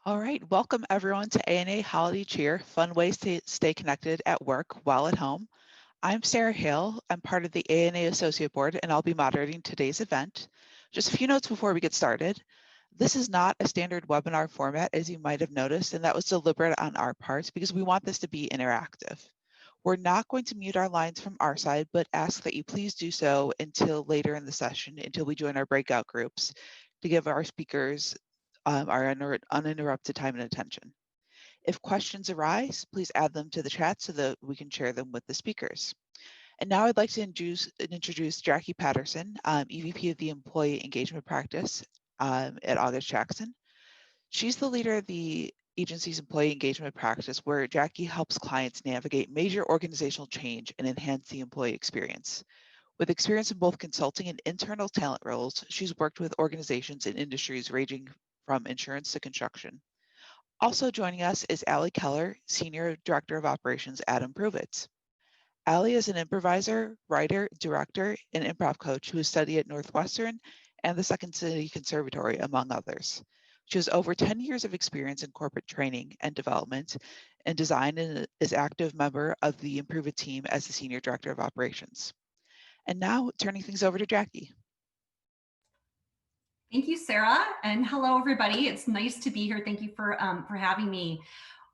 All right, welcome everyone to ANA Holiday Cheer, fun ways to stay connected at work while at home. I'm Sarah Hale. I'm part of the ANA Associate Board, and I'll be moderating today's event. Just a few notes before we get started. This is not a standard webinar format, as you might have noticed, and that was deliberate on our part because we want this to be interactive. We're not going to mute our lines from our side, but ask that you please do so until later in the session, until we join our breakout groups to give our speakers our uninterrupted time and attention. If questions arise, please add them to the chat so that we can share them with the speakers. And now I'd like to introduce Jacque Patterson, EVP of the Employee Engagement Practice at August Jackson. She's the leader of the agency's employee engagement practice, where Jacque helps clients navigate major organizational change and enhance the employee experience. With experience in both consulting and internal talent roles, she's worked with organizations in industries ranging from insurance to construction. Also joining us is Allie Keller, Senior Director of Operations at Improveit. Allie is an improviser, writer, director, and improv coach who has studied at Northwestern and the Second City Conservatory, among others. She has over 10 years of experience in corporate training and development and design, and is active member of the Improveit team as the Senior Director of Operations. And now turning things over to Jacque. Thank you, Sarah, and hello, everybody. It's nice to be here. Thank you for having me.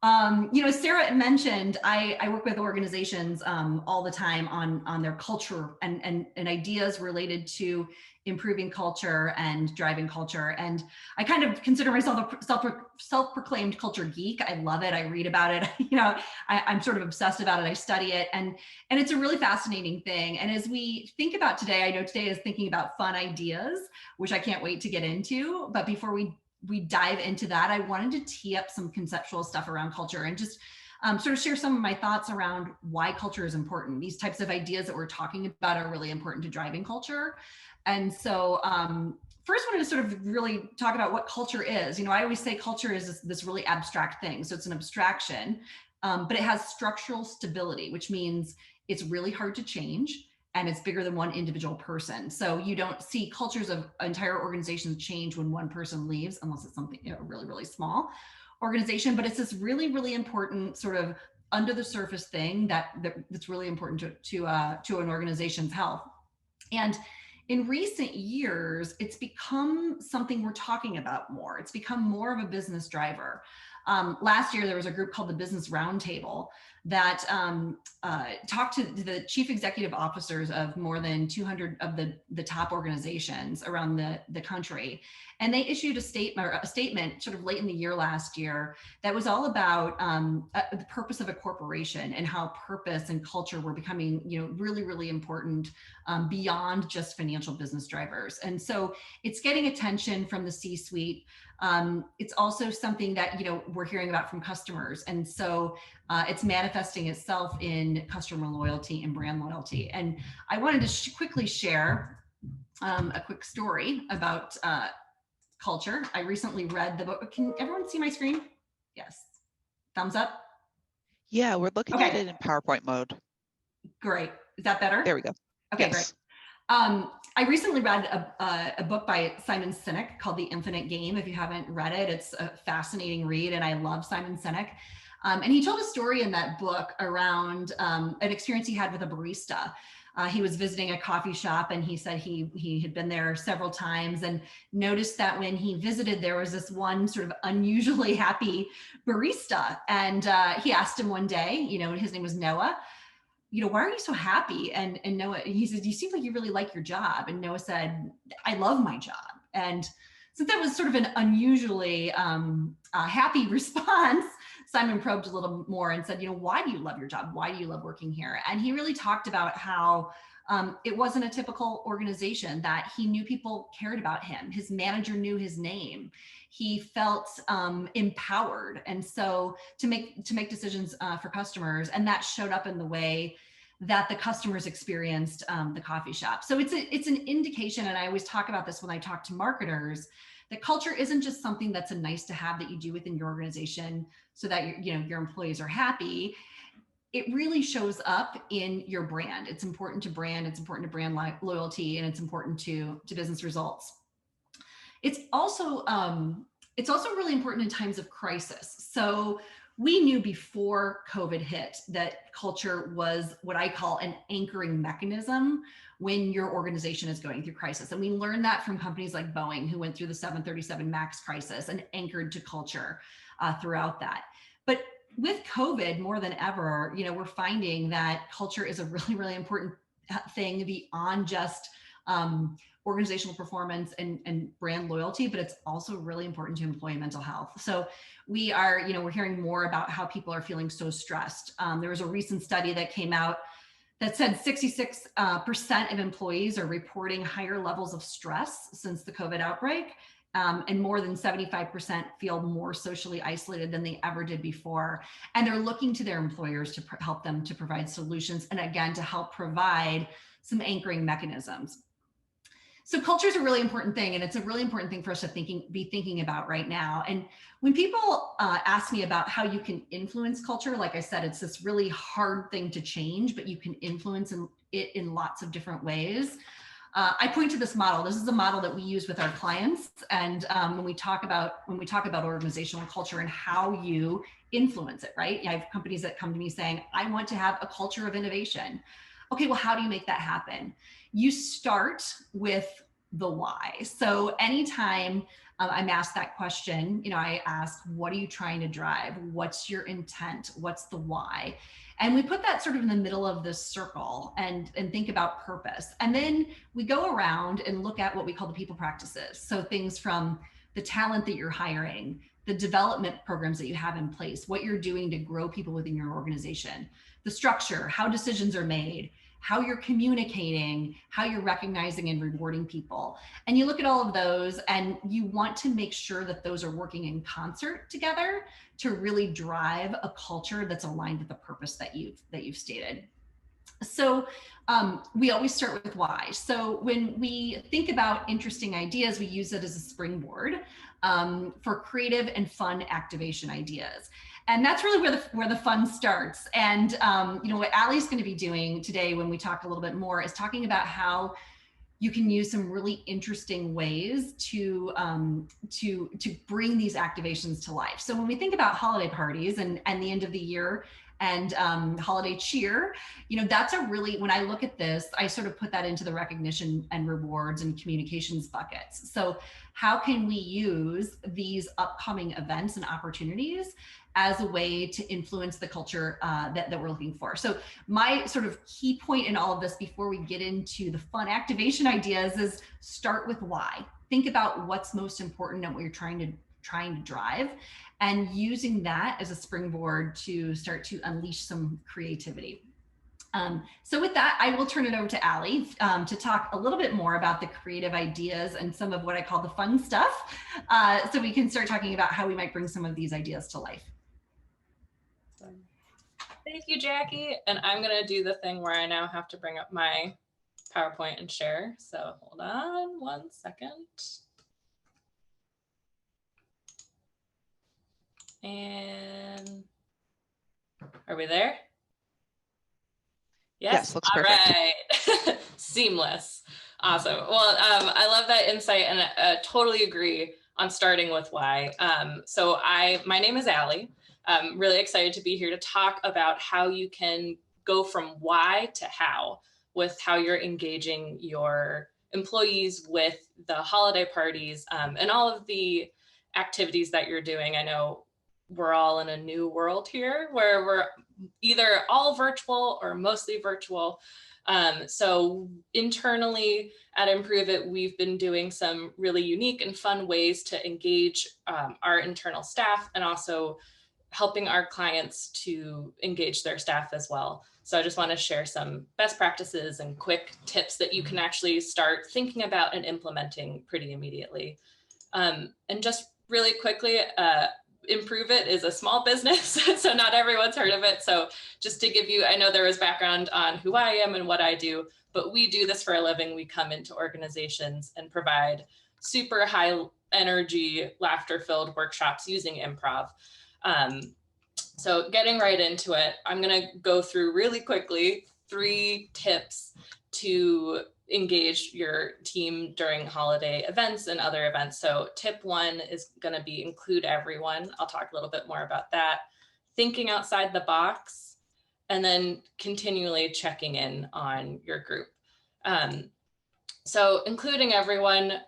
As Sarah mentioned, I work with organizations all the time on their culture and ideas related to improving culture and driving culture. And I kind of consider myself a self-proclaimed culture geek. I love it. I read about it. I'm sort of obsessed about it. I study it, and it's a really fascinating thing. And as we think about today, I know today is thinking about fun ideas, which I can't wait to get into. But before we dive into that, I wanted to tee up some conceptual stuff around culture and just sort of share some of my thoughts around why culture is important. These types of ideas that we're talking about are really important to driving culture. And so first I wanted to sort of really talk about what culture is. I always say culture is this really abstract thing. So it's an abstraction, but it has structural stability, which means it's really hard to change. And it's bigger than one individual person. So you don't see cultures of entire organizations change when one person leaves, unless it's something really, really small organization. But it's this really, really important sort of under the surface thing that's really important to an organization's health. And in recent years, it's become something we're talking about more. It's become more of a business driver. Last year, there was a group called the Business Roundtable that talked to the chief executive officers of more than 200 of the top organizations around the country. And they issued a statement sort of late in the year last year that was all about the purpose of a corporation and how purpose and culture were becoming really, really important beyond just financial business drivers. And so it's getting attention from the C-suite. It's also something that we're hearing about from customers, and so it's manifesting itself in customer loyalty and brand loyalty. And I wanted to quickly share a quick story about culture. I recently read the book. Can everyone see my screen? Yes. Thumbs up. Yeah, we're looking at it in PowerPoint mode. Great. Is that better? There we go. Okay, yes. Great. I recently read a book by Simon Sinek called The Infinite Game. If you haven't read it, it's a fascinating read, and I love Simon Sinek. And he told a story in that book around an experience he had with a barista. He was visiting a coffee shop, and he said he had been there several times and noticed that when he visited, there was this one sort of unusually happy barista. And he asked him one day, his name was Noah, why are you so happy? And Noah, he said, you seem like you really like your job. And Noah said, I love my job. And since that was sort of an unusually happy response, Simon probed a little more and said, why do you love your job? Why do you love working here? And he really talked about how it wasn't a typical organization, that he knew people cared about him. His manager knew his name. He felt empowered, and so to make decisions for customers, and that showed up in the way that the customers experienced the coffee shop. So it's an indication, and I always talk about this when I talk to marketers, that culture isn't just something that's a nice to have that you do within your organization so that your employees are happy. It really shows up in your brand. It's important to brand. It's important to brand loyalty, and it's important to business results. It's also it's also really important in times of crisis. So we knew before COVID hit that culture was what I call an anchoring mechanism when your organization is going through crisis. And we learned that from companies like Boeing, who went through the 737 MAX crisis and anchored to culture throughout that. But with COVID, more than ever, we're finding that culture is a really, really important thing beyond just organizational performance and brand loyalty, but it's also really important to employee mental health. So we are, we're hearing more about how people are feeling so stressed. There was a recent study that came out that said 66% of employees are reporting higher levels of stress since the COVID outbreak. And more than 75% feel more socially isolated than they ever did before. And they're looking to their employers to help them to provide solutions. And again, to help provide some anchoring mechanisms. So culture is a really important thing, and it's a really important thing for us to be thinking about right now. And when people ask me about how you can influence culture, like I said, it's this really hard thing to change, but you can influence it in lots of different ways. I point to this model. This is a model that we use with our clients, and when we talk about organizational culture and how you influence it, right? I have companies that come to me saying, "I want to have a culture of innovation." Okay, well, how do you make that happen? You start with the why. So anytime I'm asked that question, I ask, what are you trying to drive? What's your intent? What's the why? And we put that sort of in the middle of this circle and think about purpose. And then we go around and look at what we call the people practices. So things from the talent that you're hiring, the development programs that you have in place, what you're doing to grow people within your organization, the structure, how decisions are made, how you're communicating, how you're recognizing and rewarding people. And you look at all of those and you want to make sure that those are working in concert together to really drive a culture that's aligned with the purpose that you've stated. So we always start with why. So when we think about interesting ideas, we use it as a springboard for creative and fun activation ideas. And that's really where the fun starts. And what Allie's going to be doing today when we talk a little bit more is talking about how you can use some really interesting ways to bring these activations to life. So when we think about holiday parties and the end of the year and holiday cheer, that's a really, when I look at this, I sort of put that into the recognition and rewards and communications buckets. So how can we use these upcoming events and opportunities as a way to influence the culture that we're looking for? So my sort of key point in all of this before we get into the fun activation ideas is start with why. Think about what's most important and what you're trying to drive, and using that as a springboard to start to unleash some creativity. So with that, I will turn it over to Allie to talk a little bit more about the creative ideas and some of what I call the fun stuff, so we can start talking about how we might bring some of these ideas to life. Thank you, Jackie. And I'm going to do the thing where I now have to bring up my PowerPoint and share. So hold on 1 second. And are we there? Yes, looks all perfect. Right. Seamless. Awesome. Well, I love that insight, and I totally agree on starting with why. So my name is Allie. I'm really excited to be here to talk about how you can go from why to how with how you're engaging your employees with the holiday parties and all of the activities that you're doing. I know we're all in a new world here where we're either all virtual or mostly virtual. So internally at Improve It, we've been doing some really unique and fun ways to engage our internal staff and also helping our clients to engage their staff as well. So I just want to share some best practices and quick tips that you can actually start thinking about and implementing pretty immediately. And just really quickly, Improve It is a small business, so not everyone's heard of it. So just to give you, I know there was background on who I am and what I do, but we do this for a living. We come into organizations and provide super high energy, laughter-filled workshops using improv. So getting right into it, I'm going to go through really quickly 3 tips to engage your team during holiday events and other events. So tip 1 is going to be include everyone. I'll talk a little bit more about that. Thinking outside the box, and then continually checking in on your group. So including everyone,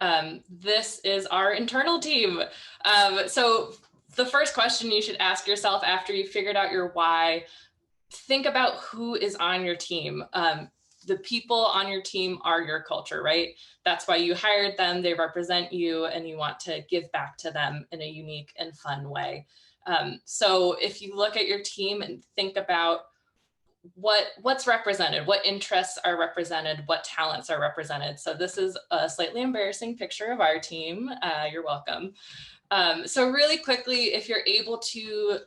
this is our internal team. So the first question you should ask yourself after you've figured out your why, think about who is on your team. The people on your team are your culture, right? That's why you hired them. They represent you, and you want to give back to them in a unique and fun way. So if you look at your team and think about what's represented, what interests are represented, what talents are represented. So this is a slightly embarrassing picture of our team. You're welcome. So really quickly, if you're able to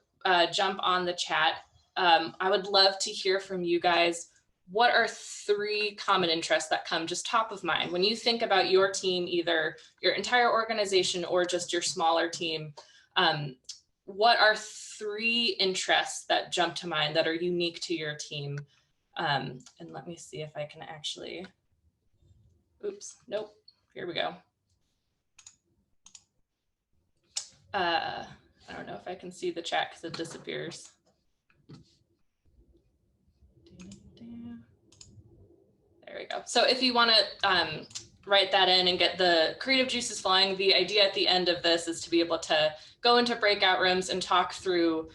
jump on the chat, I would love to hear from you guys. What are 3 common interests that come just top of mind when you think about your team, either your entire organization or just your smaller team? What are 3 interests that jump to mind that are unique to your team? And let me see if I can actually, oops, nope, here we go. I don't know if I can see the chat because it disappears. There we go. So if you want to write that in and get the creative juices flowing, the idea at the end of this is to be able to go into breakout rooms and talk through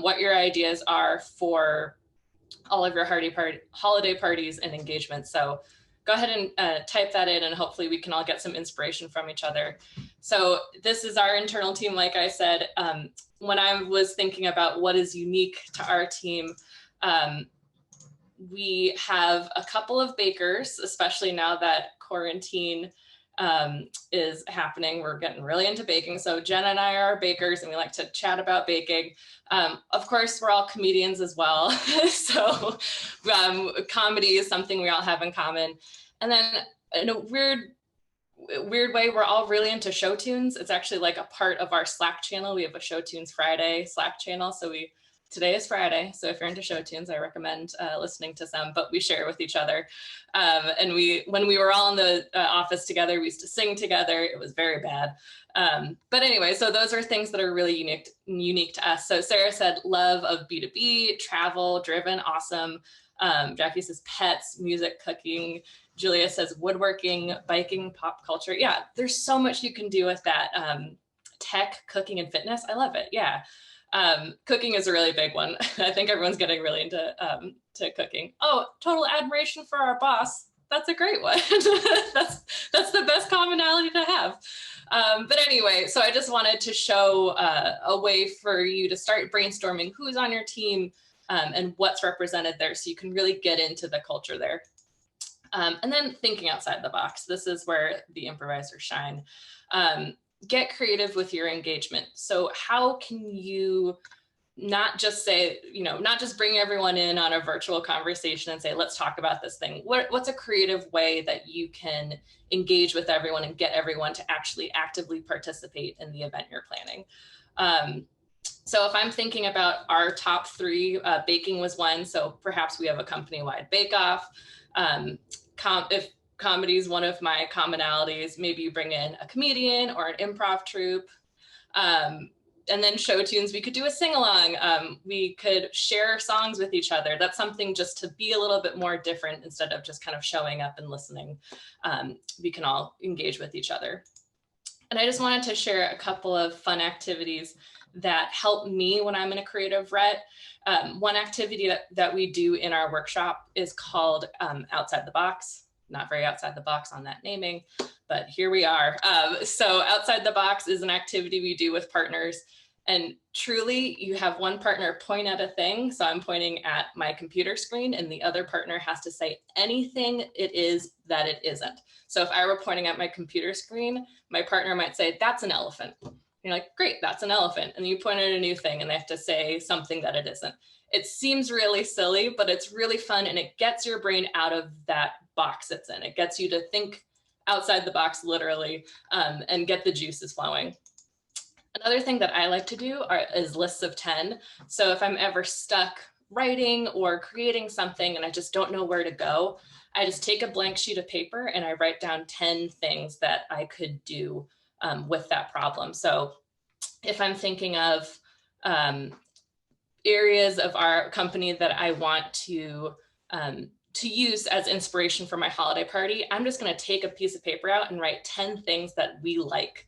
what your ideas are for all of your holiday parties and engagements. So go ahead and type that in, and hopefully we can all get some inspiration from each other. So this is our internal team. Like I said, when I was thinking about what is unique to our team, we have a couple of bakers, especially now that quarantine is happening. We're getting really into baking. So Jen and I are bakers, and we like to chat about baking. Of course, we're all comedians as well. So comedy is something we all have in common. And then in a weird way, we're all really into show tunes. It's actually like a part of our Slack channel. We have a Show Tunes Friday Slack channel. So today is Friday, so if you're into show tunes, I recommend listening to some, but we share with each other. And when we were all in the office together, we used to sing together. It was very bad. But anyway, so those are things that are really unique to us. So Sarah said love of B2B, travel, driven, awesome. Jackie says pets, music, cooking. Julia says woodworking, biking, pop culture. Yeah, there's so much you can do with that. Tech, cooking, and fitness. I love it. Yeah. Cooking is a really big one. I think everyone's getting really into to cooking. Oh, total admiration for our boss. That's a great one. that's the best commonality to have. But anyway, so I just wanted to show a way for you to start brainstorming who's on your team and what's represented there, so you can really get into the culture there. And then thinking outside the box. This is where the improvisers shine. Get creative with your engagement. So how can you not just say, not just bring everyone in on a virtual conversation and say, let's talk about this thing. What's a creative way that you can engage with everyone and get everyone to actually actively participate in the event you're planning? So if I'm thinking about our top 3, baking was one. So perhaps we have a company-wide bake-off. If comedy is one of my commonalities, maybe you bring in a comedian or an improv troupe. And then show tunes, we could do a sing-along. We could share songs with each other. That's something just to be a little bit more different instead of just kind of showing up and listening. We can all engage with each other. And I just wanted to share a couple of fun activities that help me when I'm in a creative rut. One activity that we do in our workshop is called Outside the Box. Not very outside the box on that naming, but here we are. So Outside the Box is an activity we do with partners. And truly, you have one partner point at a thing. So I'm pointing at my computer screen, and the other partner has to say anything it is that it isn't. So if I were pointing at my computer screen, my partner might say, that's an elephant. And you're like, great, that's an elephant. And you point at a new thing, and they have to say something that it isn't. It seems really silly, but it's really fun, and it gets your brain out of that box it's in. It gets you to think outside the box, literally, and get the juices flowing. Another thing that I like to do is lists of 10. So if I'm ever stuck writing or creating something and I just don't know where to go, I just take a blank sheet of paper and I write down 10 things that I could do with that problem. So if I'm thinking of areas of our company that I want to use as inspiration for my holiday party, I'm just going to take a piece of paper out and write 10 things that we like,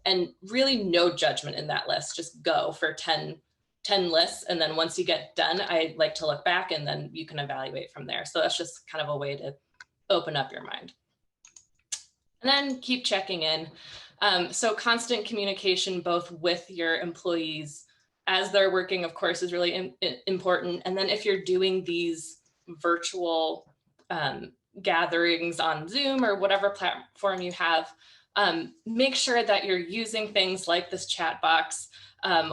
and really no judgment in that list. Just go for 10 lists. And then once you get done, I like to look back and then you can evaluate from there. So that's just kind of a way to open up your mind. And then keep checking in. So constant communication, both with your employees as they're working, of course, is really important. And then if you're doing these virtual gatherings on Zoom or whatever platform you have, make sure that you're using things like this chat box,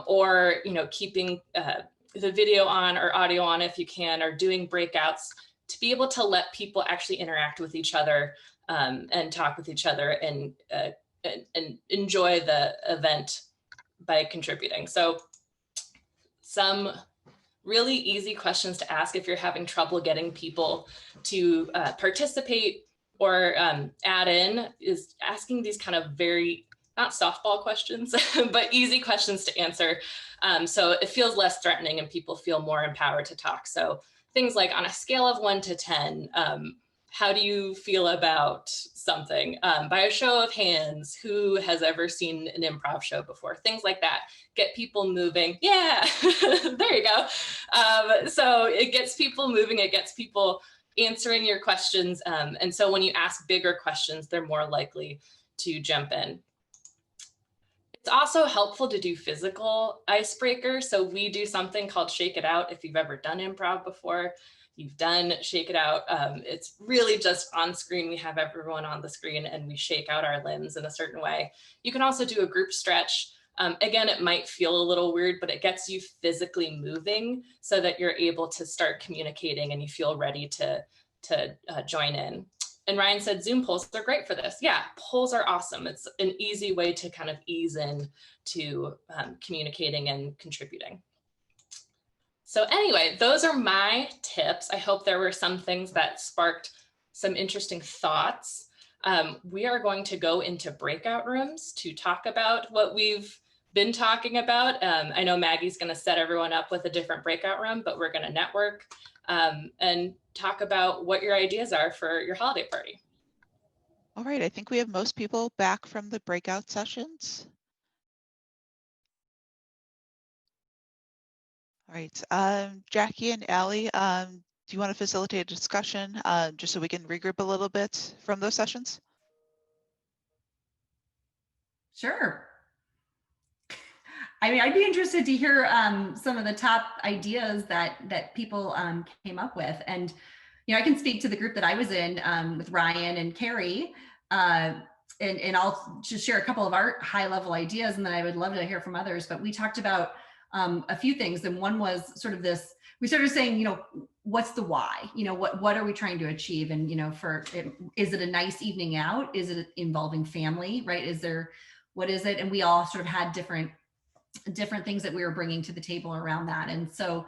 or keeping the video on or audio on if you can, or doing breakouts to be able to let people actually interact with each other and talk with each other and enjoy the event by contributing. So some really easy questions to ask if you're having trouble getting people to participate or add in is asking these kind of very, not softball questions, but easy questions to answer. So it feels less threatening and people feel more empowered to talk. So things like, on a scale of 1 to 10, how do you feel about something? By a show of hands, who has ever seen an improv show before? Things like that. Get people moving. Yeah, there you go. So it gets people moving. It gets people answering your questions. And so when you ask bigger questions, they're more likely to jump in. It's also helpful to do physical icebreakers. So we do something called Shake It Out. If you've ever done improv before, you've done Shake It Out. It's really just on screen. We have everyone on the screen and we shake out our limbs in a certain way. You can also do a group stretch. Again, it might feel a little weird, but it gets you physically moving so that you're able to start communicating and you feel ready to join in. And Ryan said Zoom polls are great for this. Yeah, polls are awesome. It's an easy way to kind of ease in to communicating and contributing. So anyway, those are my tips. I hope there were some things that sparked some interesting thoughts. We are going to go into breakout rooms to talk about what we've been talking about. I know Maggie's going to set everyone up with a different breakout room, but we're going to network and talk about what your ideas are for your holiday party. All right, I think we have most people back from the breakout sessions. All right, Jacque and Allie, do you want to facilitate a discussion just so we can regroup a little bit from those sessions? Sure. I mean, I'd be interested to hear some of the top ideas that people came up with. And, I can speak to the group that I was in with Ryan and Carrie, and I'll just share a couple of our high level ideas, and then I would love to hear from others. But we talked about a few things, and one was sort of this, we started saying, what's the why? What are we trying to achieve? And, is it a nice evening out? Is it involving family, right? What is it? And we all sort of had different things that we were bringing to the table around that. And so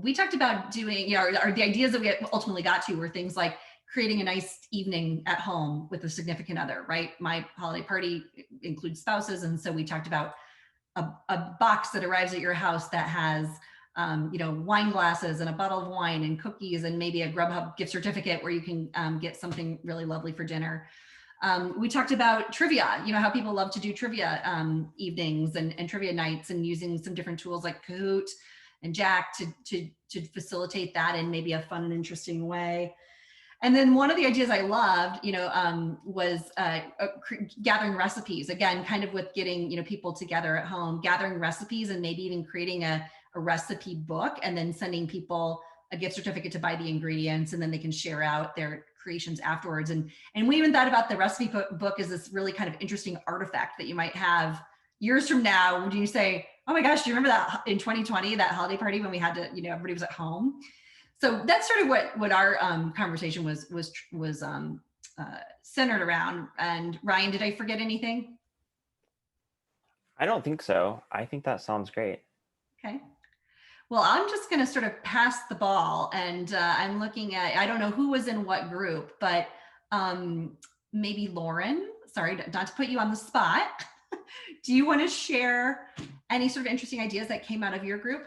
we talked about doing, or the ideas that we ultimately got to were things like creating a nice evening at home with a significant other, right? My holiday party includes spouses. And so we talked about a box that arrives at your house that has, wine glasses and a bottle of wine and cookies and maybe a Grubhub gift certificate where you can get something really lovely for dinner. We talked about trivia, how people love to do trivia evenings and trivia nights, and using some different tools like Kahoot and Jacque to facilitate that in maybe a fun and interesting way. And then one of the ideas I loved, was gathering recipes, again, kind of with getting, people together at home, gathering recipes, and maybe even creating a recipe book, and then sending people a gift certificate to buy the ingredients, and then they can share out their creations afterwards. And we even thought about the recipe book as this really kind of interesting artifact that you might have years from now when you say, oh my gosh, do you remember that in 2020, that holiday party when we had to, everybody was at home? So that's sort of what our conversation was centered around. And Ryan, did I forget anything? I don't think so. I think that sounds great. Okay. Well, I'm just going to sort of pass the ball, and I'm looking at, I don't know who was in what group, but maybe Lauren, sorry, not to put you on the spot. Do you want to share any sort of interesting ideas that came out of your group?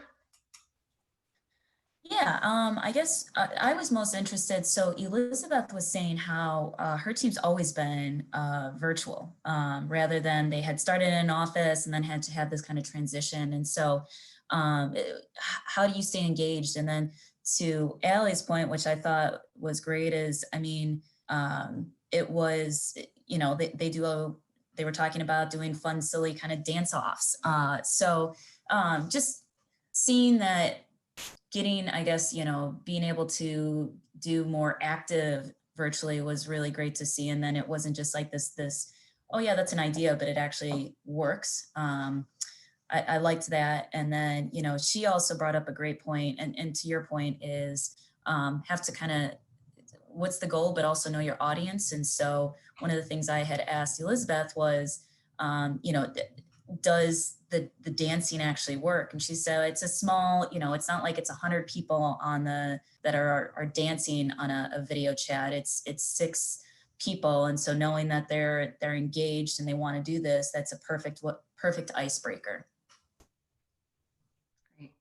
Yeah, I guess I was most interested. So Elizabeth was saying how her team's always been virtual, rather than they had started in an office and then had to have this kind of transition. And so how do you stay engaged? And then to Allie's point, which I thought was great, is, I mean, it was, you know, they were talking about doing fun, silly kind of dance-offs. So just seeing that, getting, I guess, you know, being able to do more active virtually was really great to see. And then it wasn't just like this, oh yeah, that's an idea, but it actually works. I liked that. And then, you know, she also brought up a great point, and to your point is have to kind of, what's the goal, but also know your audience. And so one of the things I had asked Elizabeth was, you know, does the dancing actually work? And she said, it's a small, you know, it's not like it's 100 people on that are dancing on a video chat. It's 6 people. And so knowing that they're engaged and they want to do this, that's a perfect icebreaker. Great.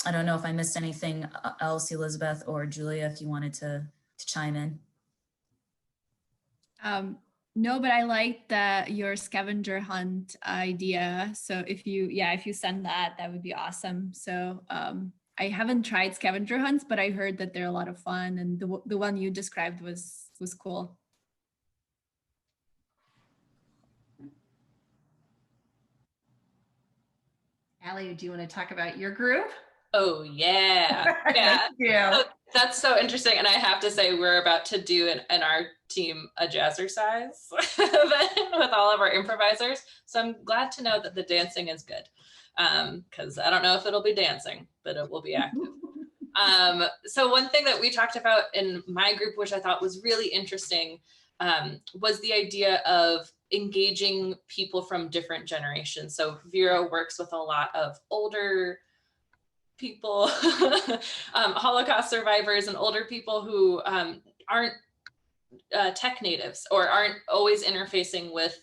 I don't know if I missed anything else, Elizabeth or Julia, if you wanted to chime in. No, but I like your scavenger hunt idea. So if you send that would be awesome. So I haven't tried scavenger hunts, but I heard that they're a lot of fun, and the one you described was cool. Allie, do you want to talk about your group? Oh yeah. Yeah. Yeah. That's so interesting. And I have to say, we're about to do in our team a jazzercise with all of our improvisers. So I'm glad to know that the dancing is good. Because I don't know if it'll be dancing, but it will be active. So one thing that we talked about in my group, which I thought was really interesting, was the idea of engaging people from different generations. So Vera works with a lot of older people, Holocaust survivors, and older people who aren't tech natives or aren't always interfacing with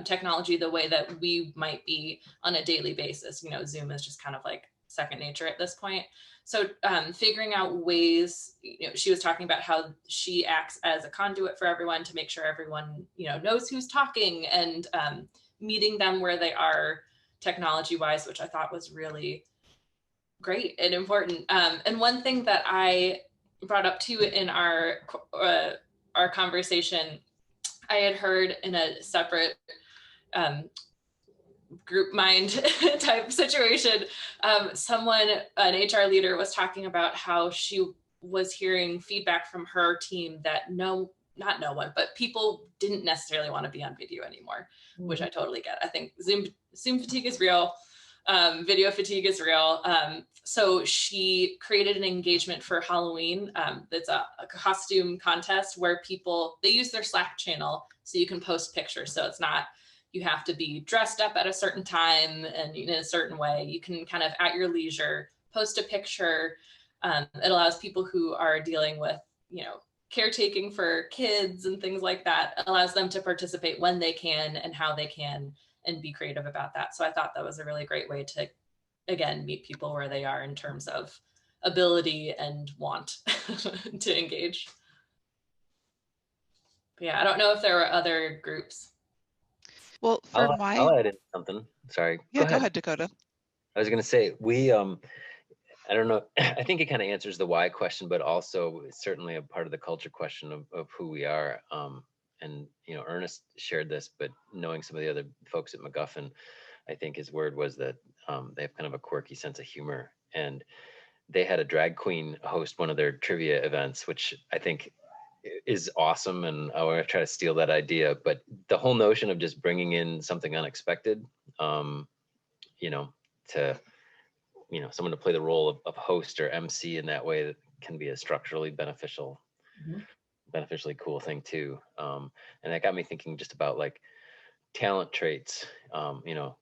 technology the way that we might be on a daily basis. You know, Zoom is just kind of like second nature at this point. So figuring out ways, you know, she was talking about how she acts as a conduit for everyone to make sure everyone, you know, knows who's talking, and meeting them where they are technology wise, which I thought was really great and important. And one thing that I brought up too in our conversation, I had heard in a separate group mind type situation, an HR leader was talking about how she was hearing feedback from her team that not no one, but people didn't necessarily want to be on video anymore, which I totally get. I think Zoom fatigue is real. Video fatigue is real. So she created an engagement for Halloween. It's a costume contest where they use their Slack channel so you can post pictures. So it's not, you have to be dressed up at a certain time and in a certain way. You can kind of at your leisure post a picture. It allows people who are dealing with, you know, caretaking for kids and things like that. It allows them to participate when they can and how they can, and be creative about that. So I thought that was a really great way to, again, meet people where they are in terms of ability and want to engage. But yeah, I don't know if there were other groups. Well, I'll add in something. Sorry. Yeah, go ahead, Dakota. I was going to say, we, I don't know, I think it kind of answers the why question, but also it's certainly a part of the culture question of who we are. And, you know, Ernest shared this, but knowing some of the other folks at MacGuffin, I think his word was that they have kind of a quirky sense of humor. And they had a drag queen host one of their trivia events, which I think is awesome. And I want to try to steal that idea. But the whole notion of just bringing in something unexpected, you know, someone to play the role of host or MC in that way, that can be a structurally beneficially cool thing too. And that got me thinking just about like talent traits. You know,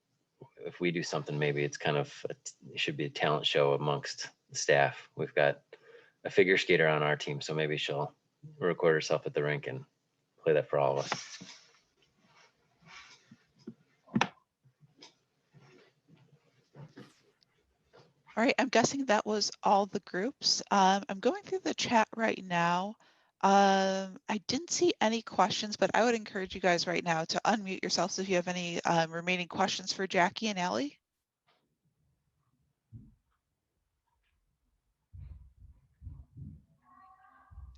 if we do something, maybe it's kind of, it should be a talent show amongst the staff. We've got a figure skater on our team, so maybe she'll record herself at the rink and play that for all of us. All right, I'm guessing that was all the groups. I'm going through the chat right now. I didn't see any questions, but I would encourage you guys right now to unmute yourselves if you have any remaining questions for Jacque and Allie.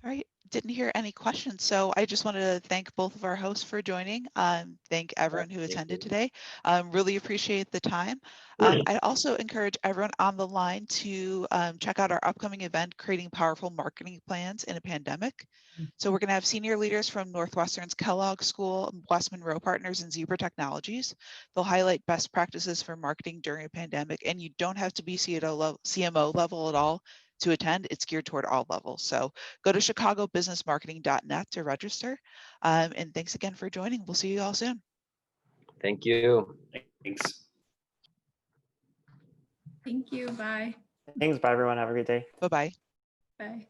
All right, didn't hear any questions. So I just wanted to thank both of our hosts for joining. Thank everyone who attended today. Really appreciate the time. I also encourage everyone on the line to check out our upcoming event, Creating Powerful Marketing Plans in a Pandemic. So we're going to have senior leaders from Northwestern's Kellogg School, West Monroe Partners, and Zebra Technologies. They'll highlight best practices for marketing during a pandemic, and you don't have to be CMO level at all to attend. It's geared toward all levels. So go to chicagobusinessmarketing.net to register. And thanks again for joining. We'll see you all soon. Thank you. Thanks. Thank you. Bye. Thanks. Bye, everyone. Have a great day. Bye-bye. Bye.